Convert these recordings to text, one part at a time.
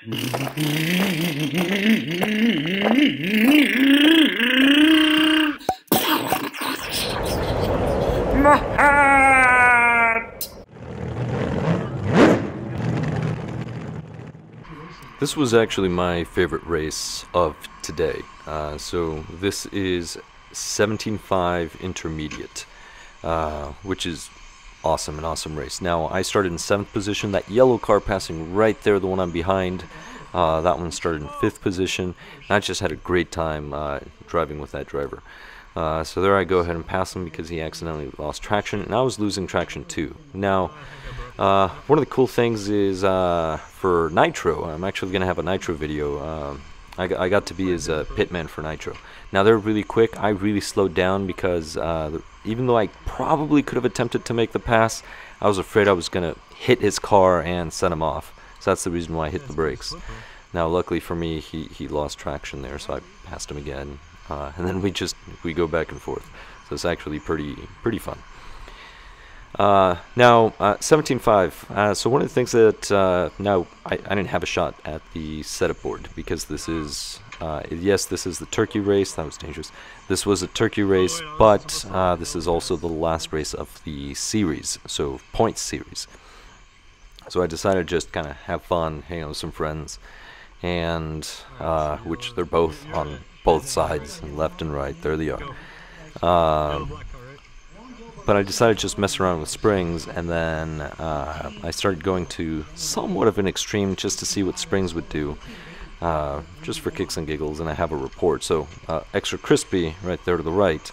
This was actually my favorite race of today. So this is 17.5 intermediate, which is awesome, an awesome race. Now I started in 7th position. That yellow car passing right there, the one I'm behind, that one started in 5th position. And I just had a great time driving with that driver. So there I go ahead and pass him because he accidentally lost traction, and I was losing traction too. Now, one of the cool things is for Nitro, I'm actually going to have a Nitro video. I got to be his pitman for Nitro. Now they're really quick. I really slowed down because even though I probably could have attempted to make the pass, I was afraid I was going to hit his car and set him off. So that's the reason why I hit the brakes. Now luckily for me, he lost traction there, so I passed him again. And then we go back and forth. So it's actually pretty fun. Now 17.5. So one of the things that now I didn't have a shot at the setup board because this is yes, this is the turkey race. That was dangerous. This was a turkey race, but this is also the last race of the series, so points series. So I decided to just kind of have fun, hang out with some friends, and which they're both on both sides, left and right. There they are. But I decided to just mess around with springs, and then I started going to somewhat of an extreme just to see what springs would do, just for kicks and giggles, and I have a report. So Extra Crispy, right there to the right,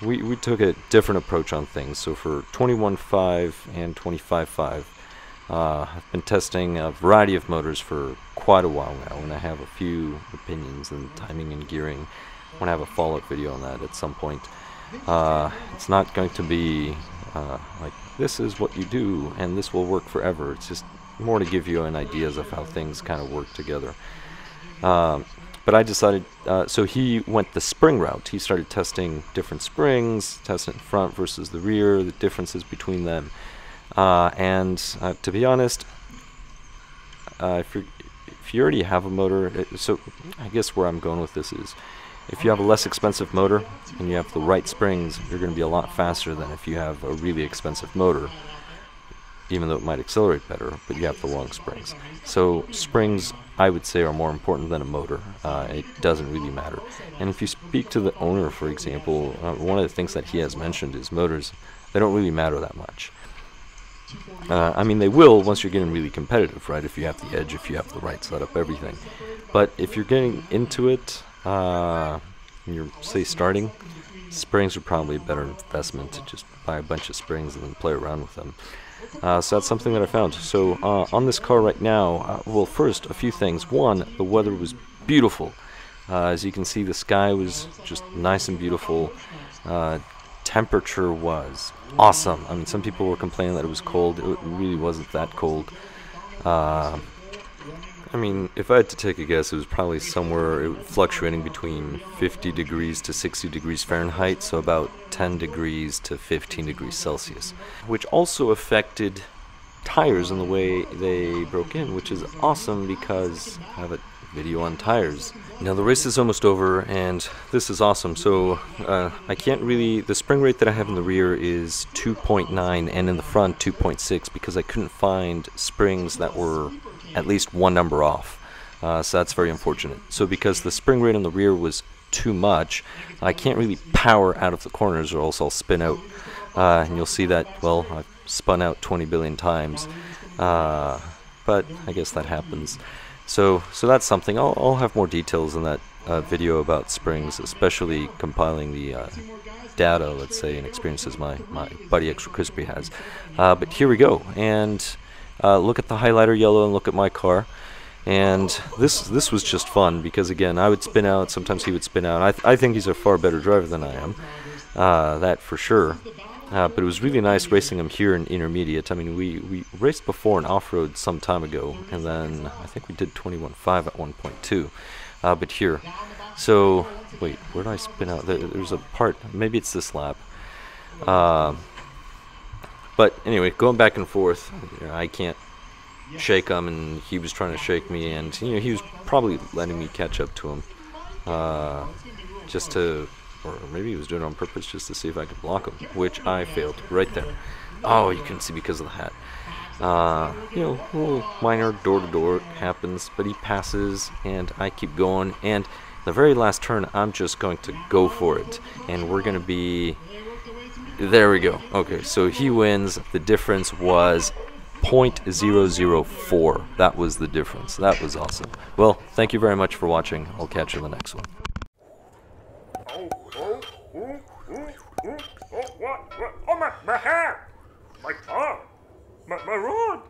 we took a different approach on things. So for 21.5 and 25.5, I've been testing a variety of motors for quite a while now, and I have a few opinions on timing and gearing. I want to have a follow-up video on that at some point. It's not going to be like this is what you do and this will work forever. It's just more to give you an idea of how things kind of work together. But I decided, so he went the spring route. He started testing different springs, testing front versus the rear, the differences between them. And to be honest, if you already have a motor, so I guess where I'm going with this is, if you have a less expensive motor and you have the right springs, you're going to be a lot faster than if you have a really expensive motor, even though it might accelerate better, but you have the wrong springs. So springs, I would say, are more important than a motor. It doesn't really matter. And if you speak to the owner, for example, one of the things that he has mentioned is motors, they don't really matter that much. I mean, they will once you're getting really competitive, right? If you have the edge, if you have the right setup, everything. But if you're getting into it, you're, say, starting, springs are probably a better investment to just buy a bunch of springs and then play around with them. So that's something that I found. So on this car right now, well, first, a few things. One, the weather was beautiful. As you can see, the sky was just nice and beautiful. Temperature was awesome. I mean, some people were complaining that it was cold. It really wasn't that cold. I mean, if I had to take a guess, it was probably somewhere fluctuating between 50 degrees to 60 degrees Fahrenheit, so about 10 degrees to 15 degrees Celsius, which also affected tires and the way they broke in, which is awesome because I have a video on tires. Now the race is almost over, and this is awesome. So I can't really, the spring rate that I have in the rear is 2.9 and in the front 2.6 because I couldn't find springs that were at least one number off, so that's very unfortunate. So because the spring rate on the rear was too much, I can't really power out of the corners or else I'll spin out, and you'll see that, well, I've spun out 20 billion times, but I guess that happens. So that's something. I'll have more details in that video about springs, especially compiling the data, let's say, and experiences my buddy Extra Crispy has. But here we go, and look at the highlighter yellow and look at my car. And this was just fun because, again, I would spin out, sometimes he would spin out. I think he's a far better driver than I am, that for sure. But it was really nice racing him here in intermediate. I mean, we raced before in off-road some time ago, and then I think we did 21.5 at one point too. But here, so wait, where did I spin out? There's a part, maybe it's this lap. But anyway, going back and forth, I can't shake him, and he was trying to shake me, and he was probably letting me catch up to him, just to, or maybe he was doing it on purpose just to see if I could block him, which I failed right there. Oh, you couldn't see because of the hat. A little minor door-to-door happens, but he passes, and I keep going, and the very last turn, I'm just going to go for it, and we're going to be, there we go. Okay, so he wins. The difference was 0.004. That was the difference. That was awesome. Well, thank you very much for watching. I'll catch you in the next one. What? Oh, my hair! My tongue! My rod!